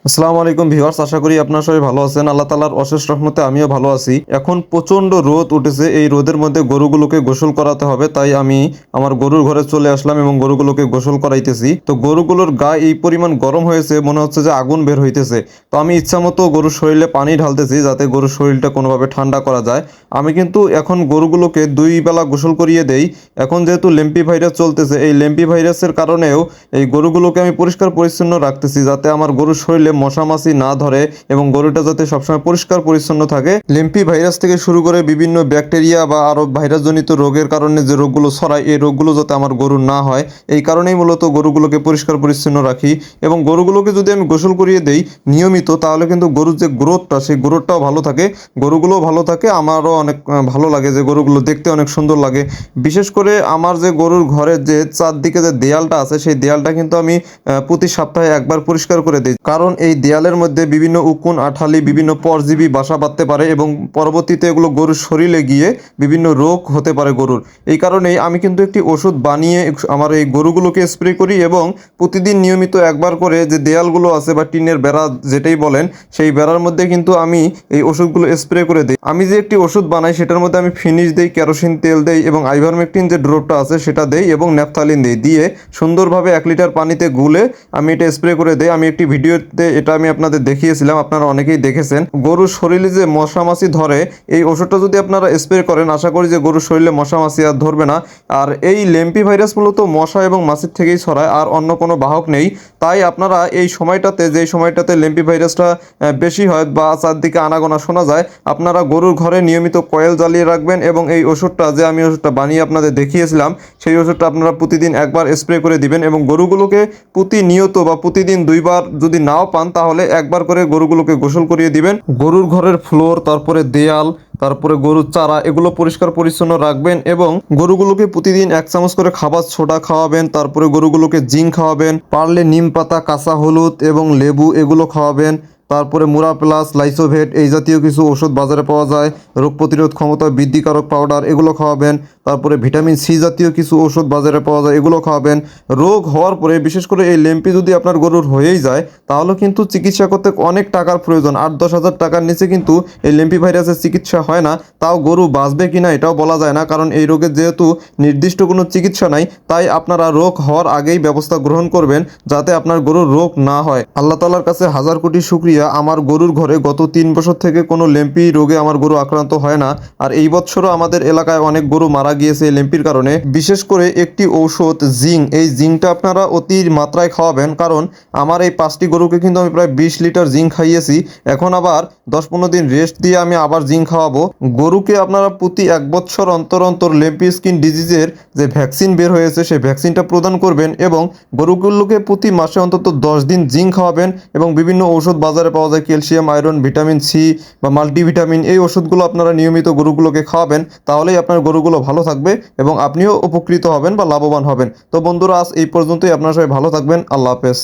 আসসালামু আলাইকুম ভিউয়ার্স, আশা করি আপনারা সবাই ভালো আছেন। আল্লাহ তাআলার অশেষ রহমতে আমিও ভালো আছি। এখন প্রচন্ড রোদ উঠেছে, এই রোদের মধ্যে গরুগুলোকে গোসল করাতে হবে, তাই আমি আমার গরুর ঘরে চলে আসলাম এবং গরুগুলোকে গোসল করাইতেছি। তো গরুগুলোর গায়ে এই পরিমাণ গরম হয়েছে, মনে হচ্ছে যে আগুন বের হইতেছে। তো আমি ইচ্ছামতো গরুর শরীরে পানি ঢালতেছি যাতে গরুর শরীরটা কোনোভাবে ঠান্ডা করা যায়। আমি কিন্তু এখন গরুগুলোকে 2 বেলা গোসল করিয়ে দেই। এখন যেহেতু লেম্পি ভাইরাস চলতেছে, এই লেম্পি ভাইরাসের কারণেও এই গরুগুলোকে আমি পরিষ্কার পরিচ্ছন্ন রাখতেছি যাতে আমার গরুর শরীরে মশা মাছি না ধরে এবং গরুটা যাতে সবসময় পরিষ্কার পরিচ্ছন্ন থাকে। লিম্পি ভাইরাস থেকে শুরু করে বিভিন্ন ব্যাকটেরিয়া বা আরো ভাইরাসজনিত রোগের কারণে যে রোগগুলো ছড়ায়, এই রোগগুলো যাতে আমার গরুর না হয়, এই কারণেই মূলত গরুগুলোকে পরিষ্কার পরিচ্ছন্ন রাখি। এবং গরুগুলোকে যদি আমি গোসল করিয়ে দেই নিয়মিত, তাহলে কিন্তু গরুর যে গ্রোথটা, সেই গ্রোথটাও ভালো থাকে, গরুগুলোও ভালো থাকে। আমারও অনেক ভালো লাগে যে গরুগুলো দেখতে অনেক সুন্দর লাগে। বিশেষ করে আমার যে গরুর ঘরের যে চারদিকে যে দেয়ালটা আছে, সেই দেয়ালটা কিন্তু আমি প্রতি সপ্তাহে একবার পরিষ্কার করে দিই, কারণ এই দেয়ালের মধ্যে বিভিন্ন উকুন আঠালি বিভিন্ন পরজীবী বাসা বাঁধতে পারে এবং পরবর্তীতে এগুলো গরুর শরীরে গিয়ে বিভিন্ন রোগ হতে পারে গরুর। এই কারণেই আমি কিন্তু একটি ওষুধ বানিয়ে আমার এই গরুগুলোকে স্প্রে করি এবং প্রতিদিন নিয়মিত একবার করে যে দেয়ালগুলো আছে বা টিনের বেড়া যেটাই বলেন, সেই বেড়ার মধ্যে কিন্তু আমি এই ওষুধগুলো স্প্রে করে দিই। আমি যে একটি ওষুধ বানাই সেটার মধ্যে আমি ফিনিশ দেই, কেরোসিন তেল দেই এবং আইভারমেকটিন যে ড্রপটা আছে সেটা দেই এবং ন্যাপথালিন দেই, দিয়ে সুন্দরভাবে 1 লিটার পানিতে গুলে আমি এটা স্প্রে করে দেই। আমি একটি ভিডিওতে এটা আমি আপনাদের দেখিয়েছিলাম, আপনারা অনেকেই দেখেছেন। গরুর শরীরে যে মশা মাছি ধরে, এই ওষুধটা যদি আপনারা স্প্রে করেন, আশা করি যে গরুর শরীরে মশা মাছি আর ধরবে না। আর এই লেম্পি ভাইরাস মূলত মশা এবং মাছির থেকেই ছড়ায়, আর অন্য কোনো বাহক নেই। তাই আপনারা এই সময়টাতে, যেই সময়টাতে লেম্পি ভাইরাসটা বেশি হয় বা চারদিকে আনাগোনা শোনা যায়, আপনারা গরুর ঘরে নিয়মিত কয়েল জ্বালিয়ে রাখবেন এবং এই ওষুধটা, যে আমি ওষুধটা বানিয়ে আপনাদের দেখিয়েছিলাম, সেই ওষুধটা আপনারা প্রতিদিন একবার স্প্রে করে দিবেন এবং গরুগুলোকে প্রতিনিয়ত বা প্রতিদিন 2 বার যদি নাও পান, তাহলে একবার করে গরুগুলোকে গোসল করিয়ে দিবেন। গরুর ঘরের ফ্লোর, তারপরে দেয়াল, তারপরে গরুর চারা, এগুলো পরিষ্কার পরিচ্ছন্ন রাখবেন এবং গরুগুলোকে প্রতিদিন 1 চামচ করে খাবার সোডা খাওয়াবেন। তারপরে গরুগুলোকে জিঙ্ক খাওয়াবেন, পারলে নিম পাতা, কাঁচা হলুদ এবং লেবু এগুলো খাওয়াবেন। তারপরে মুরা প্লাস, লাইসোভেট এই জাতীয় কিছু ওষুধ বাজারে পাওয়া যায়, রোগ প্রতিরোধ ক্ষমতা বৃদ্ধিকারক পাউডার, এগুলো খাওয়াবেন। তারপরে ভিটামিন সি জাতীয় কিছু ওষুধ বাজারে পাওয়া যায়, এগুলো খাওয়াবেন। রোগ হওয়ার পরে, বিশেষ করে এই লেম্পি যদি আপনার গরুর হয়েই যায়, তাহলে কিন্তু চিকিৎসা করতে অনেক টাকার প্রয়োজন। 8-10 হাজার টাকার নিচে কিন্তু এই লেম্পি ভাইরাসের চিকিৎসা হয় না। তাও গরু বাঁচবে কিনা এটাও বলা যায় না, কারণ এই রোগের যেহেতু নির্দিষ্ট কোনো চিকিৎসা নাই, তাই আপনারা রোগ হওয়ার আগেই ব্যবস্থা গ্রহণ করবেন যাতে আপনার গরুর রোগ না হয়। আল্লাহ তাআলার কাছে হাজার কোটি শুকরিয়া, আমার গরুর ঘরে গত 3 বছর থেকে কোনো লেম্পি রোগে আমার গরু আক্রান্ত হয় না। আর এই বছরও আমাদের এলাকায় অনেক গরু মারা গিয়েছে এই লেম্পির কারণে। বিশেষ করে একটি ঔষধ জিঙ্ক, এই জিঙ্কটা আপনারা অতি মাত্রায় খাওয়াবেন, কারণ আমার এই 5টি গরুকে কিন্তু আমি প্রায় 20 লিটার জিঙ্ক খাইয়েছি। এখন আবার 10-15 দিন রেস্ট দিয়ে আমি আবার জিঙ্ক খাওয়াবো। গরুকে আপনারা প্রতি 1 বছর অন্তর অন্তর লেম্পি স্কিন ডিজিজের যে ভ্যাকসিন বের হয়েছে, সেই ভ্যাকসিনটা প্রদান করবেন এবং গরুগুলোকে প্রতি মাসে অন্তত 10 দিন জিঙ্ক খাওয়াবেন। এবং বিভিন্ন ঔষধ বাজারে পাওয়া যায়, ক্যালসিয়াম, আয়রন, ভিটামিন সি বা মাল্টিভিটামিন, এই ওষুধগুলো আপনারা নিয়মিত গরুগুলোকে খাওয়াবেন, তাহলেই আপনার গরুগুলো ভালো থাকবে এবং আপনিও উপকৃত হবেন বা লাভবান হবেন। তো বন্ধুরা, আজ এই পর্যন্তই। আপনারা সবাই ভালো থাকবেন। আল্লাহ হাফেজ।